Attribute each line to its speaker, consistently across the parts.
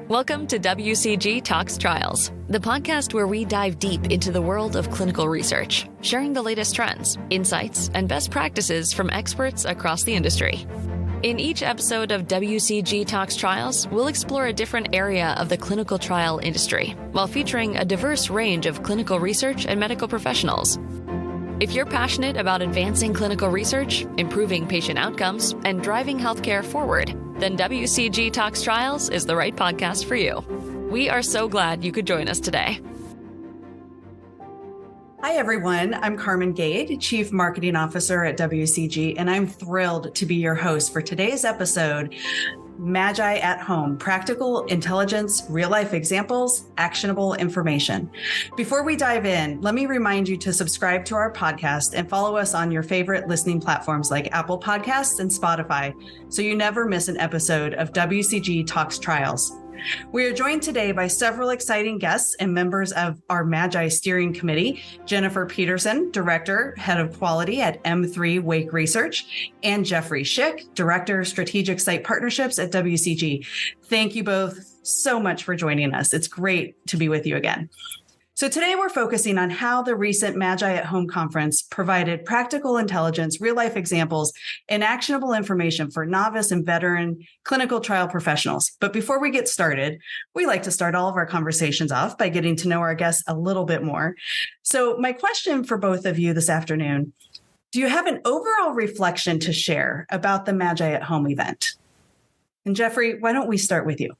Speaker 1: Welcome to WCG Talks Trials, the podcast where we dive deep into the world of clinical research, sharing the latest trends, insights, and best practices from experts across the industry. In each episode of WCG Talks Trials, we'll explore a different area of the clinical trial industry, while featuring a diverse range of clinical research and medical professionals. If you're passionate about advancing clinical research, improving patient outcomes, and driving healthcare forward, then WCG Talks Trials is the right podcast for you. We are so glad you could join us today.
Speaker 2: Hi, everyone. I'm Carmin Gade, Chief Marketing Officer at WCG, and I'm thrilled to be your host for today's episode, MAGI at Home, Practical Intelligence, Real-Life Examples, Actionable Information. Before we dive in, let me remind you to subscribe to our podcast and follow us on your favorite listening platforms like Apple Podcasts and Spotify, so you never miss an episode of WCG Talks Trials. We are joined today by several exciting guests and members of our MAGI Steering Committee, Geoffrey Peterson, Director, Head of Quality at M3 Wake Research, and Geoffrey Schick, Director, Strategic Site Partnerships at WCG. Thank you both so much for joining us. It's great to be with you again. So today we're focusing on how the recent MAGI at Home conference provided practical intelligence, real-life examples, and actionable information for novice and veteran clinical trial professionals. But before we get started, we like to start all of our conversations off by getting to know our guests a little bit more. So my question for both of you this afternoon, do you have an overall reflection to share about the MAGI at Home event? And Geoffrey, why don't we start with you?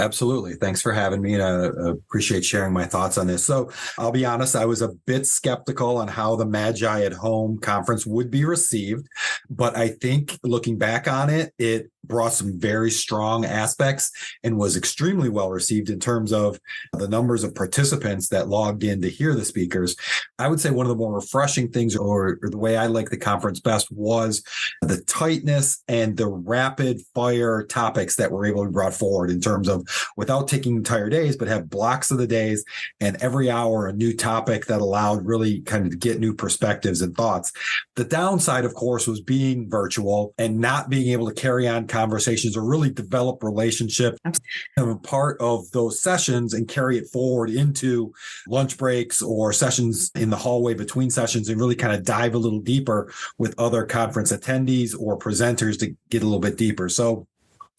Speaker 3: Absolutely. Thanks for having me. And I appreciate sharing my thoughts on this. So I'll be honest, I was a bit skeptical on how the MAGI at Home conference would be received. But I think looking back on it, it brought some very strong aspects and was extremely well received in terms of the numbers of participants that logged in to hear the speakers. I would say one of the more refreshing things, or the way I like the conference best, was the tightness and the rapid fire topics that were able to be brought forward in terms of, without taking entire days, but have blocks of the days and every hour a new topic that allowed really kind of to get new perspectives and thoughts. The downside, of course, was being virtual and not being able to carry on conversations or really develop relationship and a part of those sessions and carry it forward into lunch breaks or sessions in the hallway between sessions and really kind of dive a little deeper with other conference attendees or presenters to get a little bit deeper. So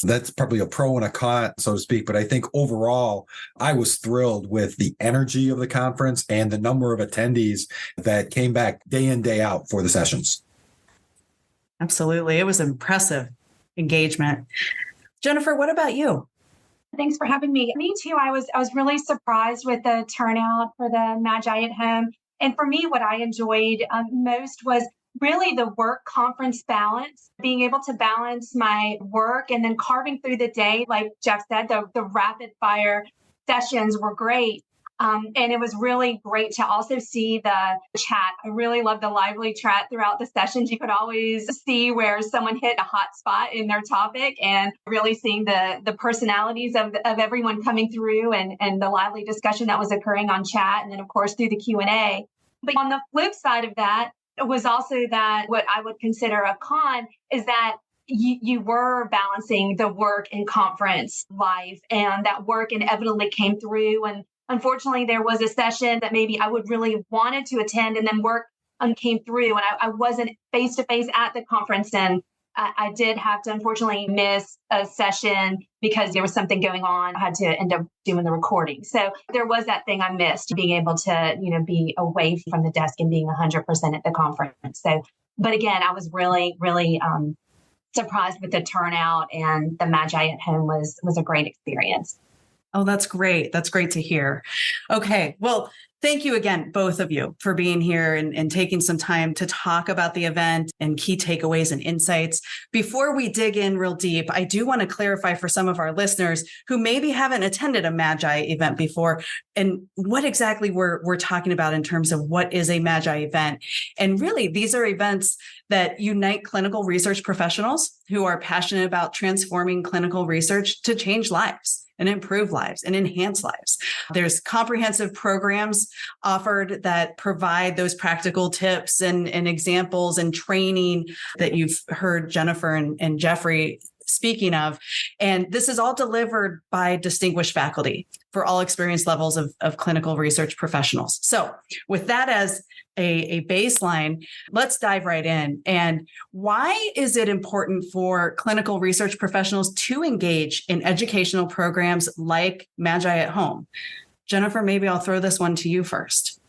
Speaker 3: that's probably a pro and a con, so to speak. But I think overall, I was thrilled with the energy of the conference and the number of attendees that came back day in, day out for the sessions.
Speaker 2: Absolutely. It was impressive engagement. Jennifer, what about you?
Speaker 4: Thanks for having me. Me too. I was really surprised with the turnout for the MAGI at Home. And for me, what I enjoyed most was really the work conference balance, being able to balance my work and then carving through the day. Like Jeff said, the rapid fire sessions were great. And it was really great to also see the chat. I really loved the lively chat throughout the sessions. You could always see where someone hit a hot spot in their topic, and really seeing the personalities of everyone coming through and the lively discussion that was occurring on chat. And then, of course, through the Q&A. But on the flip side of that was also that what I would consider a con is that you were balancing the work and conference life, and that work inevitably came through. And unfortunately, there was a session that maybe I would really wanted to attend, and then work came through, and I wasn't face-to-face at the conference. And I did have to, unfortunately, miss a session because there was something going on. I had to end up doing the recording. So there was that thing I missed, being able to, be away from the desk and being 100% at the conference. So, but again, I was really, really surprised with the turnout, and the MAGI at Home was a great experience.
Speaker 2: Oh, that's great. That's great to hear. Okay. Well, thank you again, both of you, for being here and taking some time to talk about the event and key takeaways and insights. Before we dig in real deep, I do want to clarify for some of our listeners who maybe haven't attended a MAGI event before, and what exactly we're talking about in terms of what is a MAGI event. And really, these are events that unite clinical research professionals who are passionate about transforming clinical research to change lives and improve lives and enhance lives. There's comprehensive programs offered that provide those practical tips and examples and training that you've heard Jennifer and Geoffrey speaking of. And this is all delivered by distinguished faculty for all experience levels of clinical research professionals. So with that as a baseline, let's dive right in. And why is it important for clinical research professionals to engage in educational programs like MAGI at Home? Jennifer, maybe I'll throw this one to you first.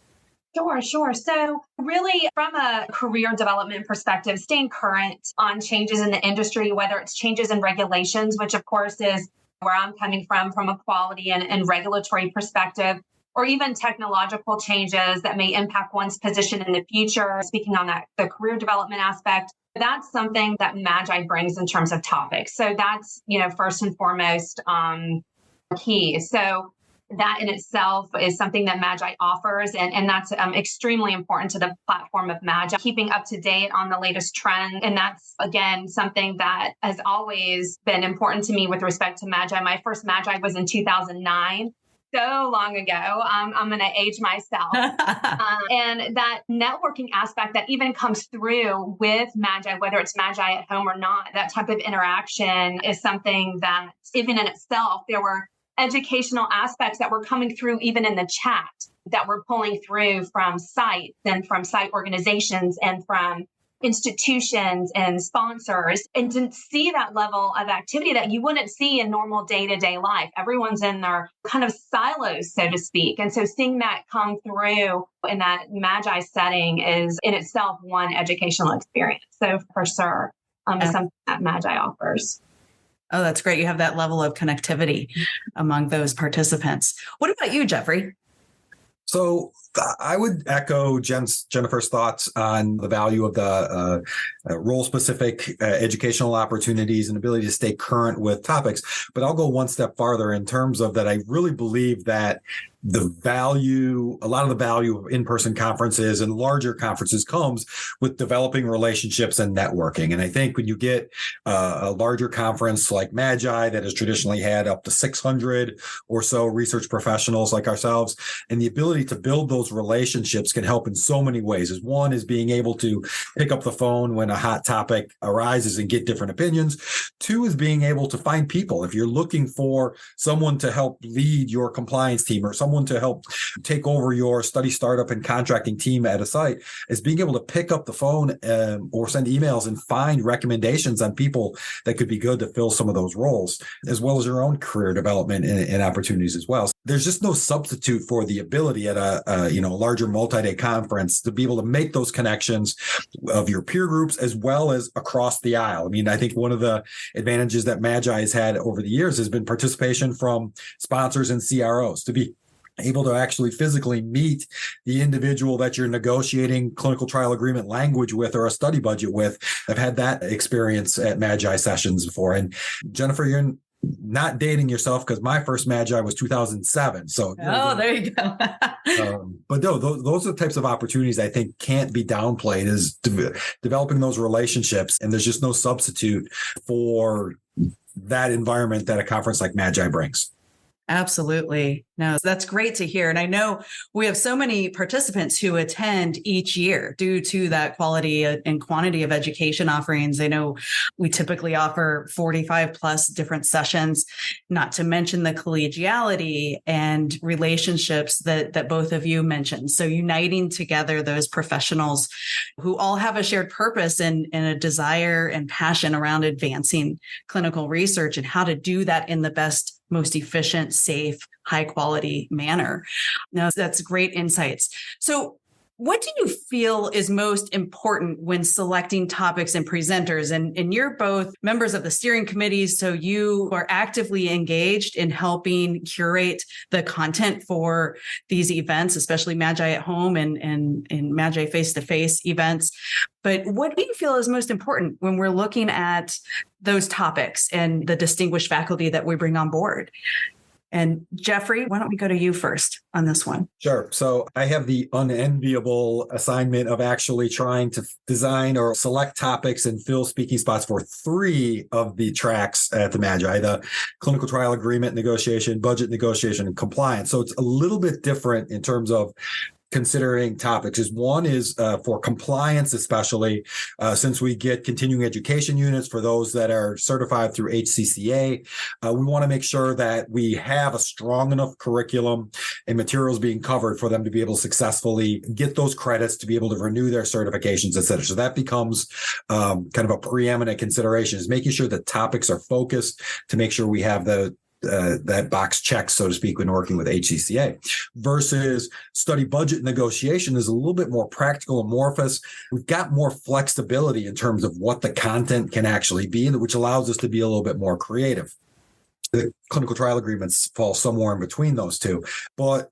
Speaker 4: Sure. So really from a career development perspective, staying current on changes in the industry, whether it's changes in regulations, which of course is where I'm coming from a quality and regulatory perspective, or even technological changes that may impact one's position in the future, speaking on that, the career development aspect, that's something that MAGI brings in terms of topics. So that's, first and foremost key. So that in itself is something that MAGI offers, and that's extremely important to the platform of MAGI, keeping up to date on the latest trend. And that's, again, something that has always been important to me with respect to MAGI. My first MAGI was in 2009. So long ago. I'm going to age myself. And that networking aspect that even comes through with MAGI, whether it's MAGI at Home or not, that type of interaction is something that even in itself, there were educational aspects that were coming through even in the chat that were pulling through from sites and from site organizations and from institutions and sponsors, and to see that level of activity that you wouldn't see in normal day-to-day life. Everyone's in their kind of silos, so to speak. And so seeing that come through in that MAGI setting is in itself one educational experience. So for sure, is something that MAGI offers.
Speaker 2: Oh, that's great. You have that level of connectivity among those participants. What about you, Geoffrey?
Speaker 3: So I would echo Jennifer's thoughts on the value of the role-specific educational opportunities and ability to stay current with topics. But I'll go one step farther in terms of that. I really believe that a lot of the value of in-person conferences and larger conferences comes with developing relationships and networking. And I think when you get a larger conference like MAGI that has traditionally had up to 600 or so research professionals like ourselves, and the ability to build those relationships can help in so many ways. One is being able to pick up the phone when a hot topic arises and get different opinions. Two is being able to find people. If you're looking for someone to help lead your compliance team or someone to help take over your study startup and contracting team at a site, is being able to pick up the phone or send emails and find recommendations on people that could be good to fill some of those roles, as well as your own career development and opportunities as well. So there's just no substitute for the ability at a larger multi-day conference to be able to make those connections of your peer groups as well as across the aisle. I mean, I think one of the advantages that MAGI has had over the years has been participation from sponsors and CROs to be able to actually physically meet the individual that you're negotiating clinical trial agreement language with or a study budget with. I've had that experience at MAGI sessions before. And Jennifer, you're not dating yourself because my first MAGI was 2007. So
Speaker 2: there you go.
Speaker 3: But no, those are the types of opportunities I think can't be downplayed, is developing those relationships. And there's just no substitute for that environment that a conference like MAGI brings.
Speaker 2: Absolutely. No, that's great to hear. And I know we have so many participants who attend each year due to that quality and quantity of education offerings. I know we typically offer 45 plus different sessions, not to mention the collegiality and relationships that both of you mentioned. So uniting together those professionals who all have a shared purpose and a desire and passion around advancing clinical research and how to do that in the best, most efficient, safe, high quality manner. Now, that's great insights. So what do you feel is most important when selecting topics and presenters? And you're both members of the steering committees, so you are actively engaged in helping curate the content for these events, especially MAGI at Home and MAGI face-to-face events. But what do you feel is most important when we're looking at those topics and the distinguished faculty that we bring on board? And Geoffrey, why don't we go to you first on this one?
Speaker 3: Sure. So I have the unenviable assignment of actually trying to design or select topics and fill speaking spots for 3 of the tracks at the MAGI, the clinical trial agreement negotiation, budget negotiation, and compliance. So it's a little bit different in terms of considering topics is one is for compliance, especially since we get continuing education units for those that are certified through HCCA. We want to make sure that we have a strong enough curriculum and materials being covered for them to be able to successfully get those credits to be able to renew their certifications, et cetera. So that becomes kind of a preeminent consideration, is making sure that topics are focused to make sure we have that box checked, so to speak, when working with HCCA. Versus study budget negotiation is a little bit more practical, amorphous. We've got more flexibility in terms of what the content can actually be, which allows us to be a little bit more creative. The clinical trial agreements fall somewhere in between those two. But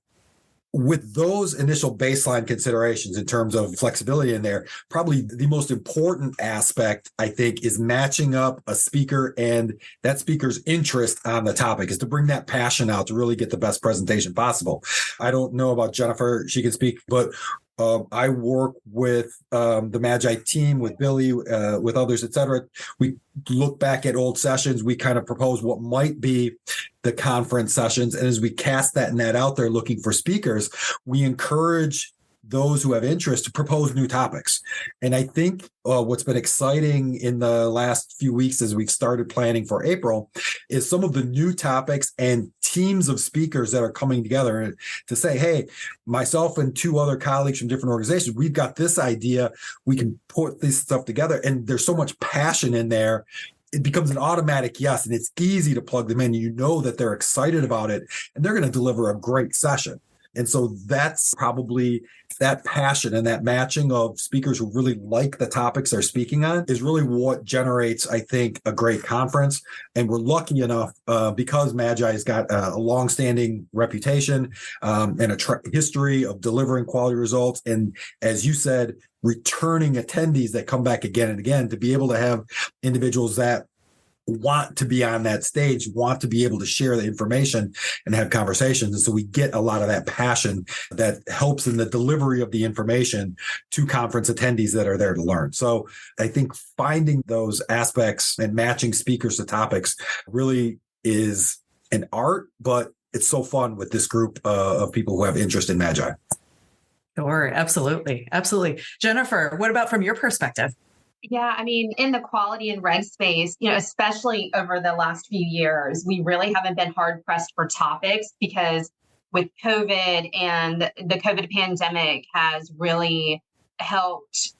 Speaker 3: with those initial baseline considerations in terms of flexibility in there, probably the most important aspect, I think, is matching up a speaker and that speaker's interest on the topic, is to bring that passion out to really get the best presentation possible. I don't know about Jennifer, she can speak, but I work with the MAGI team, with Billy, with others, et cetera. We look back at old sessions. We kind of propose what might be the conference sessions. And as we cast that net out there looking for speakers, we encourage those who have interest to propose new topics. And I think what's been exciting in the last few weeks as we've started planning for April is some of the new topics and teams of speakers that are coming together to say, hey, myself and two other colleagues from different organizations, we've got this idea. We can put this stuff together. And there's so much passion in there. It becomes an automatic yes, and it's easy to plug them in. You know that they're excited about it and they're going to deliver a great session. And so that's probably that passion and that matching of speakers who really like the topics they're speaking on is really what generates, I think, a great conference. And we're lucky enough because MAGI has got a longstanding reputation and a history of delivering quality results. And as you said, returning attendees that come back again and again, to be able to have individuals that want to be on that stage, want to be able to share the information and have conversations. And so we get a lot of that passion that helps in the delivery of the information to conference attendees that are there to learn. So I think finding those aspects and matching speakers to topics really is an art, but it's so fun with this group of people who have interest in MAGI.
Speaker 2: Sure, absolutely. Absolutely. Jennifer, what about from your perspective?
Speaker 5: Yeah, I mean, in the quality and reg space, especially over the last few years, we really haven't been hard pressed for topics because with COVID and the COVID pandemic has really helped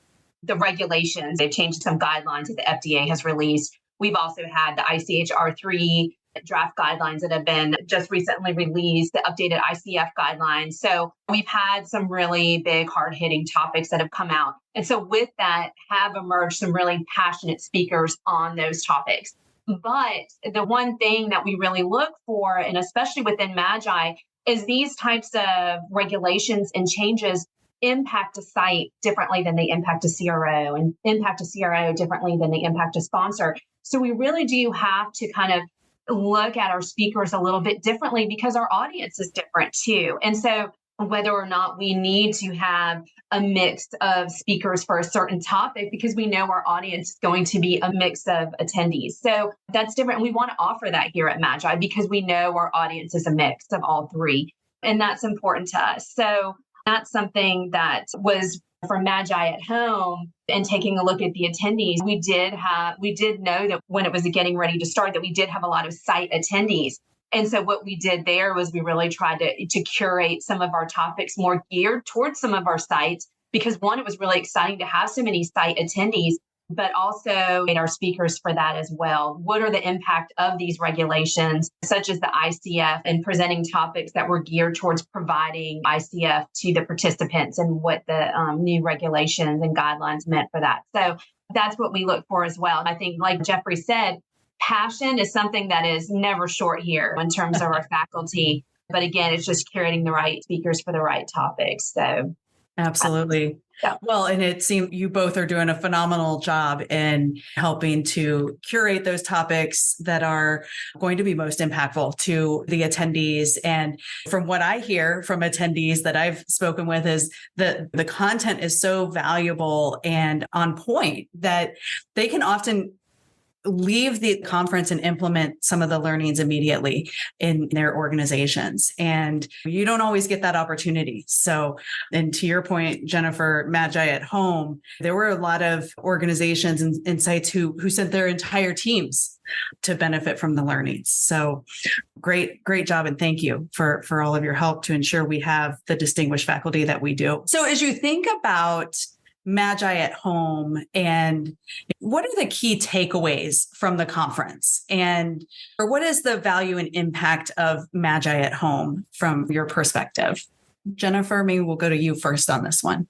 Speaker 5: the regulations. They've changed some guidelines that the FDA has released. We've also had the ICHR3 draft guidelines that have been just recently released, the updated ICF guidelines. So we've had some really big, hard-hitting topics that have come out. And so with that have emerged some really passionate speakers on those topics. But the one thing that we really look for, and especially within MAGI, is these types of regulations and changes impact a site differently than they impact a CRO, and impact a CRO differently than they impact a sponsor. So we really do have to kind of look at our speakers a little bit differently because our audience is different too. And so whether or not we need to have a mix of speakers for a certain topic, because we know our audience is going to be a mix of attendees. So that's different. We want to offer that here at MAGI because we know our audience is a mix of all three. And that's important to us. So that's something that was for MAGI at home. And taking a look at the attendees, we did know that when it was getting ready to start, that we did have a lot of site attendees. And so what we did there was we really tried to curate some of our topics more geared towards some of our sites, because one, it was really exciting to have so many site attendees, but also made our speakers for that as well. What are the impact of these regulations, such as the ICF, and presenting topics that were geared towards providing ICF to the participants and what the new regulations and guidelines meant for that. So that's what we look for as well. I think, like Geoffrey said, passion is something that is never short here in terms of our faculty. But again, it's just curating the right speakers for the right topics. So
Speaker 2: absolutely. Yeah. Well, and it seems you both are doing a phenomenal job in helping to curate those topics that are going to be most impactful to the attendees. And from what I hear from attendees that I've spoken with is that the content is so valuable and on point that they can often leave the conference and implement some of the learnings immediately in their organizations. And you don't always get that opportunity. So, and to your point, Jennifer, Magi at Home, there were a lot of organizations and sites who sent their entire teams to benefit from the learnings. So great job. And thank you for all of your help to ensure we have the distinguished faculty that we do. So as you think about Magi at Home, and what are the key takeaways from the conference, or what is the value and impact of Magi at Home from your perspective? Jennifer, maybe we'll go to you first on this one.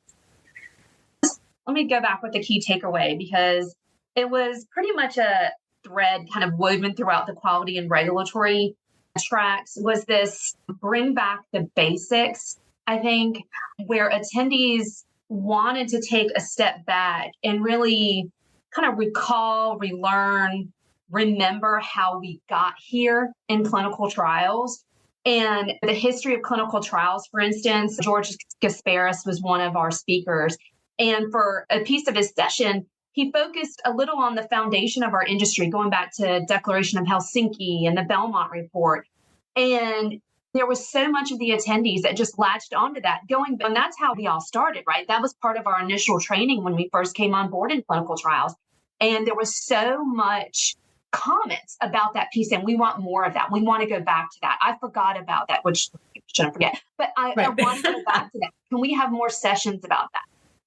Speaker 5: Let me go back with the key takeaway, because it was pretty much a thread kind of woven throughout the quality and regulatory tracks, was this bring back the basics, I think, where attendees wanted to take a step back and really kind of recall, relearn, remember how we got here in clinical trials. And the history of clinical trials, for instance, George Gasparis was one of our speakers. And for a piece of his session, he focused a little on the foundation of our industry, going back to Declaration of Helsinki and the Belmont Report. And there was so much of the attendees that just latched onto that and that's how we all started, right? That was part of our initial training when we first came on board in clinical trials. And there was so much comments about that piece, and we want more of that. We want to go back to that. I forgot about that, which I shouldn't forget, but I want to go back to that. Can we have more sessions about that?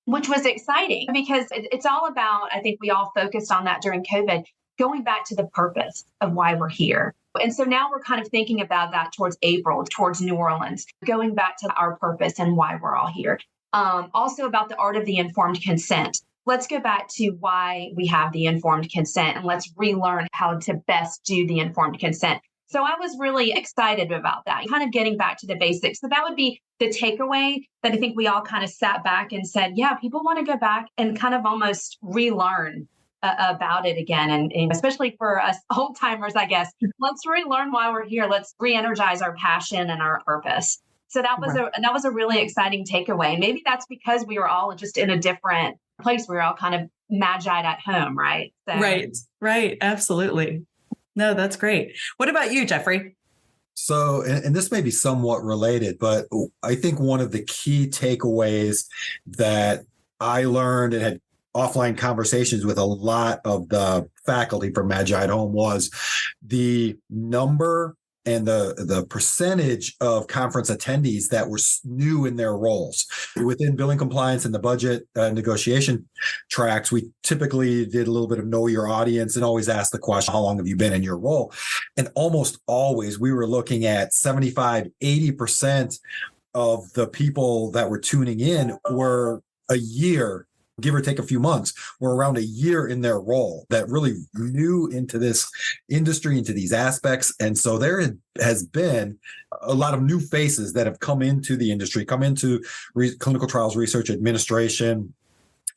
Speaker 5: Which was exciting, because it's all about, I think we all focused on that during COVID, going back to the purpose of why we're here. And so now we're kind of thinking about that towards April, towards New Orleans, going back to our purpose and why we're all here. Also about the art of the informed consent. Let's go back to why we have the informed consent, and let's relearn how to best do the informed consent. So I was really excited about that, kind of getting back to the basics. So that would be the takeaway that I think we all kind of sat back and said, yeah, people want to go back and kind of almost relearn about it again. And especially for us old timers, I guess, let's relearn why we're here. Let's re-energize our passion and our purpose. So that was a really exciting takeaway. Maybe that's because we were all just in a different place. We were all kind of Magi'd at home, right? So.
Speaker 2: Right. Absolutely. No, that's great. What about you, Geoffrey?
Speaker 3: So, and this may be somewhat related, but I think one of the key takeaways that I learned and had offline conversations with a lot of the faculty from Magi at Home was the number and the percentage of conference attendees that were new in their roles. Within billing compliance and the budget negotiation tracks, we typically did a little bit of know your audience and always ask the question, how long have you been in your role? And almost always we were looking at 75, 80% of the people that were tuning in were a year, give or take a few months, were around a year in their role, that really new into this industry, into these aspects. And so there has been a lot of new faces that have come into the industry, come into clinical trials research administration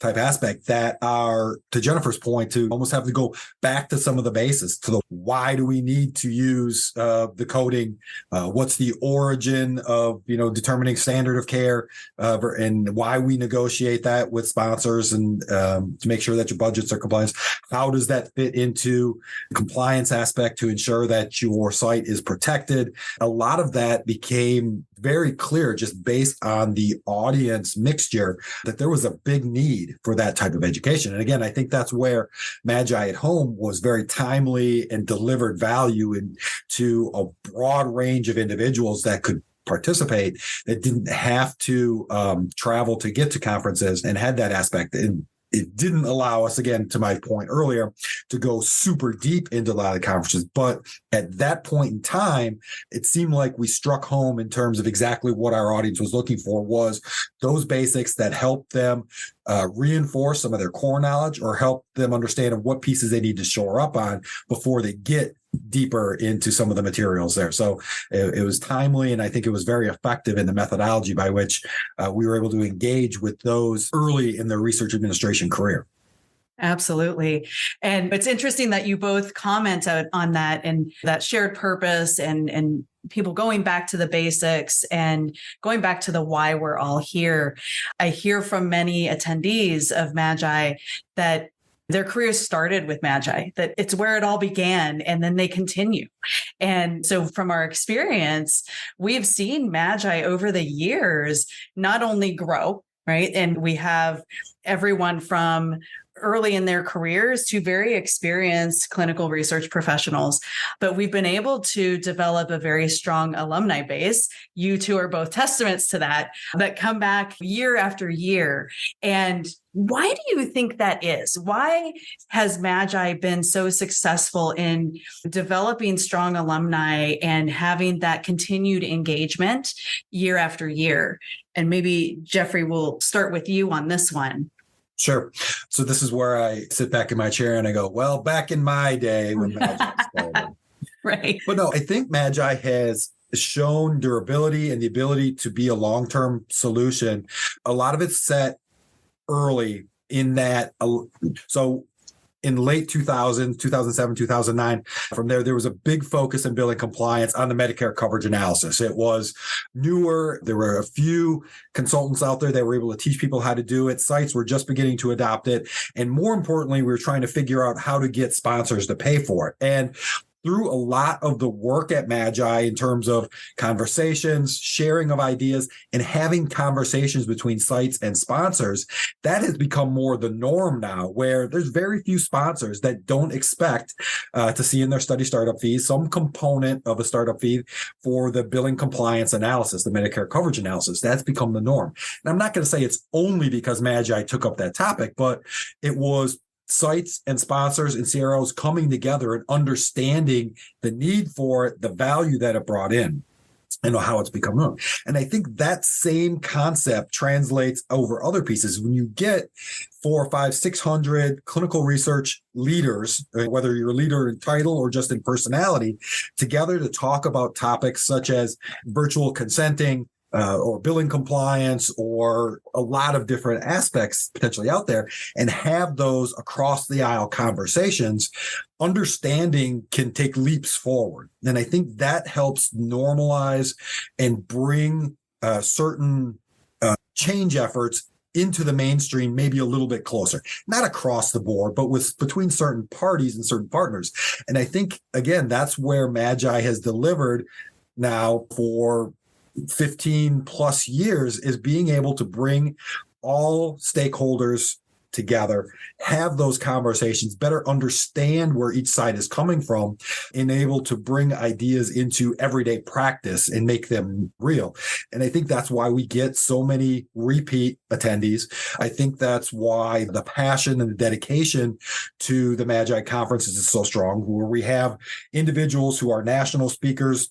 Speaker 3: type aspect, that are, to Jennifer's point, to almost have to go back to some of the basis, to the why do we need to use the coding? What's the origin of, determining standard of care, and why we negotiate that with sponsors, and to make sure that your budgets are compliant. How does that fit into the compliance aspect to ensure that your site is protected? A lot of that became very clear just based on the audience mixture, that there was a big need for that type of education. And again, I think that's where Magi at Home was very timely and delivered value into a broad range of individuals that could participate, that didn't have to travel to get to conferences, and had that aspect. And it didn't allow us, again, to my point earlier, to go super deep into a lot of conferences. But at that point in time, it seemed like we struck home in terms of exactly what our audience was looking for, was those basics that helped them reinforce some of their core knowledge, or help them understand what pieces they need to shore up on before they get deeper into some of the materials there. So it was timely, and I think it was very effective in the methodology by which we were able to engage with those early in their research administration career.
Speaker 2: Absolutely. And it's interesting that you both comment on that, and that shared purpose, and people going back to the basics and going back to the why we're all here. I hear from many attendees of Magi that their careers started with MAGI, that it's where it all began, and then they continue. And so from our experience, we've seen MAGI over the years not only grow, right? And we have everyone from early in their careers to very experienced clinical research professionals. But we've been able to develop a very strong alumni base. You two are both testaments to that come back year after year. And why do you think that is? Why has MAGI been so successful in developing strong alumni and having that continued engagement year after year? And maybe, Geoffrey, we'll start with you on this one.
Speaker 3: Sure. So this is where I sit back in my chair and I go, well, back in my day when MAGI started.
Speaker 2: Right.
Speaker 3: But no, I think MAGI has shown durability and the ability to be a long-term solution. A lot of it's set early in that. So in late 2000, 2007, 2009, from there was a big focus in billing compliance on the Medicare coverage analysis. It was newer. There were a few consultants out there that were able to teach people how to do it. Sites were just beginning to adopt it. And more importantly, we were trying to figure out how to get sponsors to pay for it. And through a lot of the work at MAGI in terms of conversations, sharing of ideas, and having conversations between sites and sponsors, that has become more the norm now, where there's very few sponsors that don't expect to see in their study startup fees some component of a startup fee for the billing compliance analysis, the Medicare coverage analysis. That's become the norm. And I'm not going to say it's only because MAGI took up that topic, but it was sites and sponsors and CROs coming together and understanding the need for it, the value that it brought in, and how it's become known. And I think that same concept translates over other pieces. When you get 400, 500, 600 clinical research leaders, whether you're a leader in title or just in personality, together to talk about topics such as virtual consenting, or billing compliance, or a lot of different aspects potentially out there, and have those across the aisle conversations, understanding can take leaps forward. And I think that helps normalize and bring certain change efforts into the mainstream, maybe a little bit closer, not across the board, but between certain parties and certain partners. And I think, again, that's where MAGI has delivered now for 15 plus years, is being able to bring all stakeholders together, have those conversations, better understand where each side is coming from, and able to bring ideas into everyday practice and make them real. And I think that's why we get so many repeat attendees. I think that's why the passion and the dedication to the MAGI conferences is so strong, where we have individuals who are national speakers.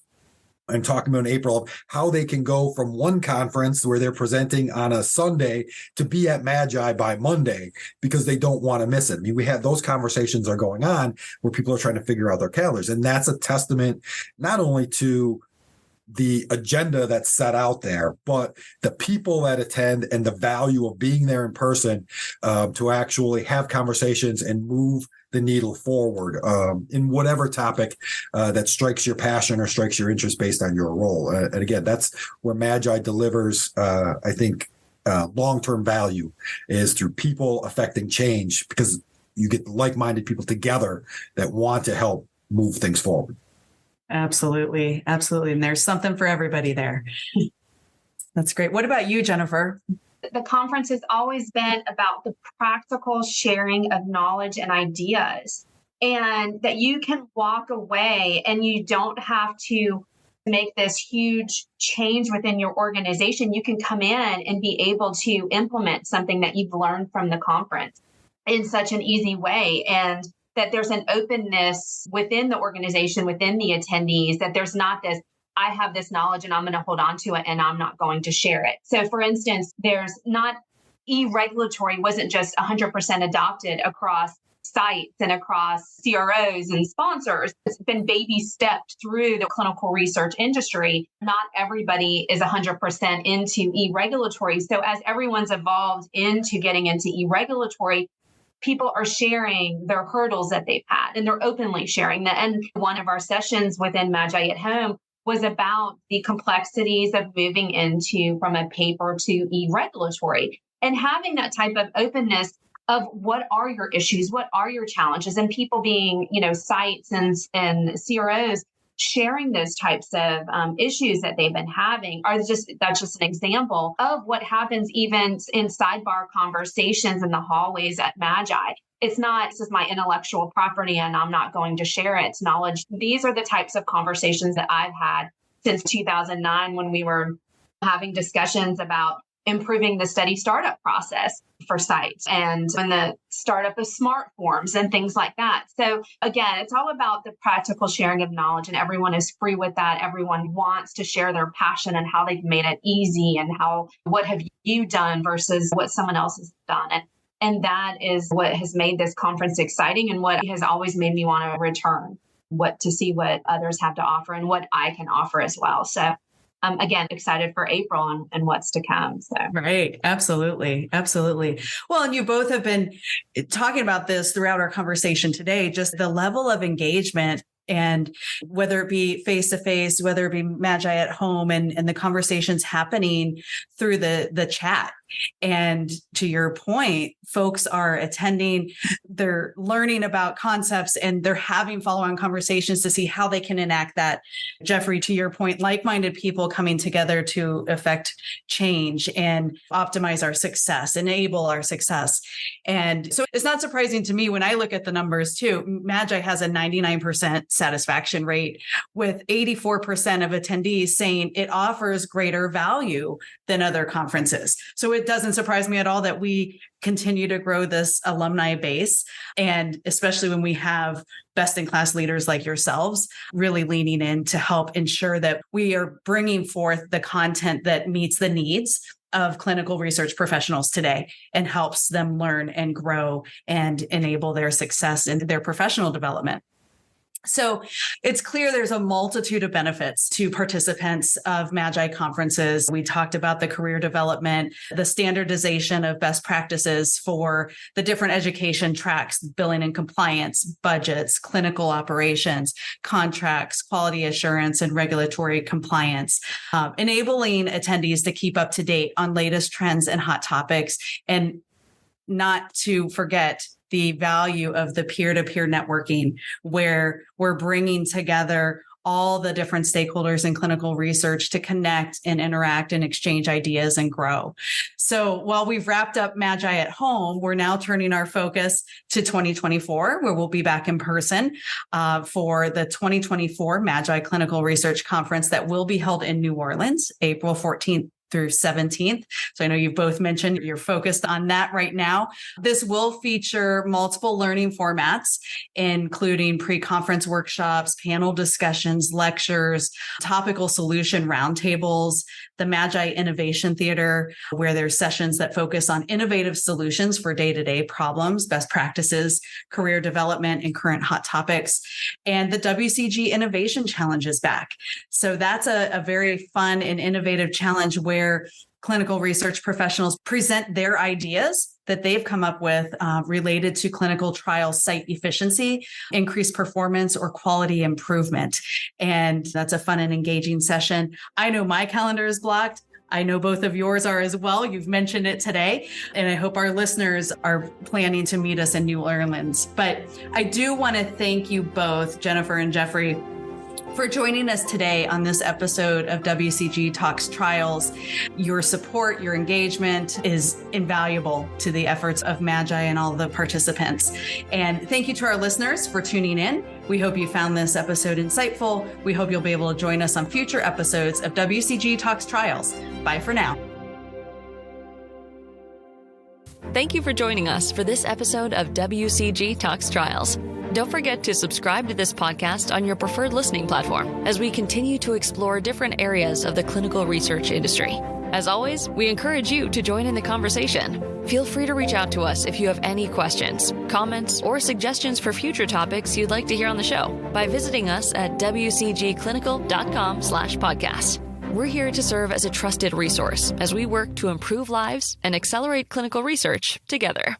Speaker 3: I'm talking about in April, how they can go from one conference where they're presenting on a Sunday to be at MAGI by Monday because they don't want to miss it. I mean, we have those conversations are going on where people are trying to figure out their calendars. And that's a testament not only to the agenda that's set out there, but the people that attend and the value of being there in person to actually have conversations and move the needle forward in whatever topic that strikes your passion or strikes your interest based on your role. And again, that's where MAGI delivers, I think, long-term value, is through people affecting change, because you get like-minded people together that want to help move things forward.
Speaker 2: Absolutely. Absolutely. And there's something for everybody there. That's great. What about you, Jennifer?
Speaker 5: The conference has always been about the practical sharing of knowledge and ideas, and that you can walk away and you don't have to make this huge change within your organization. You can come in and be able to implement something that you've learned from the conference in such an easy way. And that there's an openness within the organization, within the attendees, that there's not this, I have this knowledge and I'm going to hold on to it and I'm not going to share it. So for instance, there's not, e-regulatory wasn't just 100% adopted across sites and across CROs and sponsors. It's been baby stepped through the clinical research industry. Not everybody is 100% into e-regulatory. So as everyone's evolved into getting into e-regulatory, people are sharing their hurdles that they've had, and they're openly sharing that. And one of our sessions within MAGI at Home was about the complexities of moving into from a paper to e-regulatory, and having that type of openness. of what are your issues, what are your challenges, and people being, sites and CROs sharing those types of issues that they've been having that's just an example of what happens even in sidebar conversations in the hallways at MAGI. It's not, this is my intellectual property and I'm not going to share it. It's knowledge. These are the types of conversations that I've had since 2009 when we were having discussions about improving the steady startup process for sites and when the startup of smart forms and things like that. So again, it's all about the practical sharing of knowledge, and everyone is free with that. Everyone wants to share their passion and how they've made it easy and what have you done versus what someone else has done. And that is what has made this conference exciting and what has always made me want to return, to see what others have to offer and what I can offer as well. So again, excited for April and what's to come. So.
Speaker 2: Right. Absolutely. Absolutely. Well, and you both have been talking about this throughout our conversation today, just the level of engagement, and whether it be face-to-face, whether it be MAGI at home, and the conversations happening through the chat. And to your point, folks are attending, they're learning about concepts, and they're having follow-on conversations to see how they can enact that. Geoffrey, to your point, like-minded people coming together to affect change and optimize our success, enable our success. And so it's not surprising to me when I look at the numbers too. MAGI has a 99% satisfaction rate, with 84% of attendees saying it offers greater value than other conferences. So it doesn't surprise me at all that we continue to grow this alumni base, and especially when we have best-in-class leaders like yourselves really leaning in to help ensure that we are bringing forth the content that meets the needs of clinical research professionals today and helps them learn and grow and enable their success in their professional development. So it's clear there's a multitude of benefits to participants of MAGI conferences. We talked about the career development, the standardization of best practices for the different education tracks, billing and compliance, budgets, clinical operations, contracts, quality assurance, and regulatory compliance, enabling attendees to keep up to date on latest trends and hot topics, and not to forget the value of the peer-to-peer networking, where we're bringing together all the different stakeholders in clinical research to connect and interact and exchange ideas and grow. So while we've wrapped up MAGI at home, we're now turning our focus to 2024, where we'll be back in person for the 2024 MAGI Clinical Research Conference that will be held in New Orleans, April 14th through 17th. So I know you've both mentioned you're focused on that right now. This will feature multiple learning formats, including pre-conference workshops, panel discussions, lectures, topical solution roundtables, the MAGI Innovation Theater, where there's sessions that focus on innovative solutions for day-to-day problems, best practices, career development, and current hot topics. And the WCG Innovation Challenge is back. So that's a very fun and innovative challenge where clinical research professionals present their ideas that they've come up with related to clinical trial site efficiency, increased performance, or quality improvement. And that's a fun and engaging session. I know my calendar is blocked. I know both of yours are as well. You've mentioned it today, and I hope our listeners are planning to meet us in New Orleans. But I do want to thank you both, Jennifer and Geoffrey, for joining us today on this episode of WCG Talks Trials. Your support, your engagement is invaluable to the efforts of MAGI and all the participants. And thank you to our listeners for tuning in. We hope you found this episode insightful. We hope you'll be able to join us on future episodes of WCG Talks Trials. Bye for now.
Speaker 1: Thank you for joining us for this episode of WCG Talks Trials. Don't forget to subscribe to this podcast on your preferred listening platform as we continue to explore different areas of the clinical research industry. As always, we encourage you to join in the conversation. Feel free to reach out to us if you have any questions, comments, or suggestions for future topics you'd like to hear on the show by visiting us at wcgclinical.com/podcast. We're here to serve as a trusted resource as we work to improve lives and accelerate clinical research together.